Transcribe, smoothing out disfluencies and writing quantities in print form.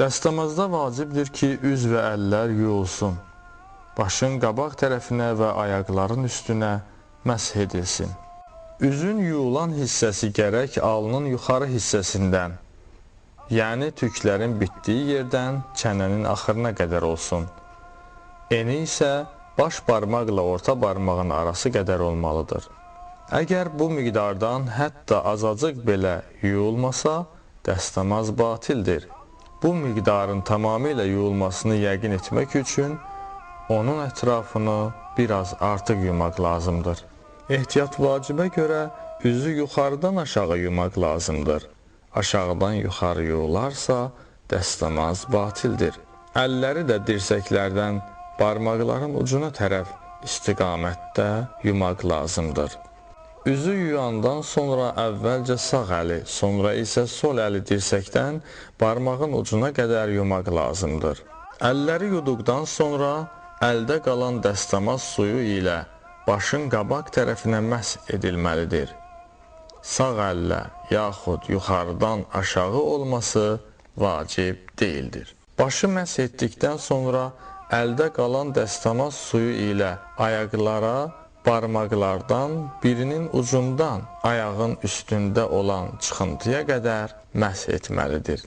Dəstəmazda vacibdir ki, üz və əllər yuyulsun. Başın qabaq tərəfinə və ayaqların üstünə məsh edilsin. Üzün yuyulan hissəsi gərək alnın yuxarı hissəsindən, yəni tüklərin bitdiyi yerdən çənənin axırına qədər olsun. Eni isə baş barmaqla orta barmağın arası qədər olmalıdır. Əgər bu miqdardan hətta azacıq belə yuyulmasa, dəstəmaz batildir. Bu miqdarın tamamilə yuyulmasını yəqin etmək üçün onun ətrafını biraz artıq yumaq lazımdır. Ehtiyat vacibə görə üzü yuxarıdan aşağı yumaq lazımdır. Aşağıdan yuxarı yuyularsa dəstəmaz batildir. Əlləri də dirsəklərdən barmaqların ucuna tərəf istiqamətdə yumaq lazımdır. Üzü yuyandan sonra əvvəlcə sağ əli, sonra isə sol əli dirsəkdən barmağın ucuna qədər yumaq lazımdır. Əlləri yuduqdan sonra əldə qalan dəstəmaz suyu ilə başın qabaq tərəfinə məsh edilməlidir. Sağ əllə yaxud yuxarıdan aşağı olması vacib deyildir. Başı məsh etdikdən sonra əldə qalan dəstəmaz suyu ilə ayaqlara, barmaqlardan birinin ucundan ayağın üstündə olan çıxıntıya qədər məsh etməlidir.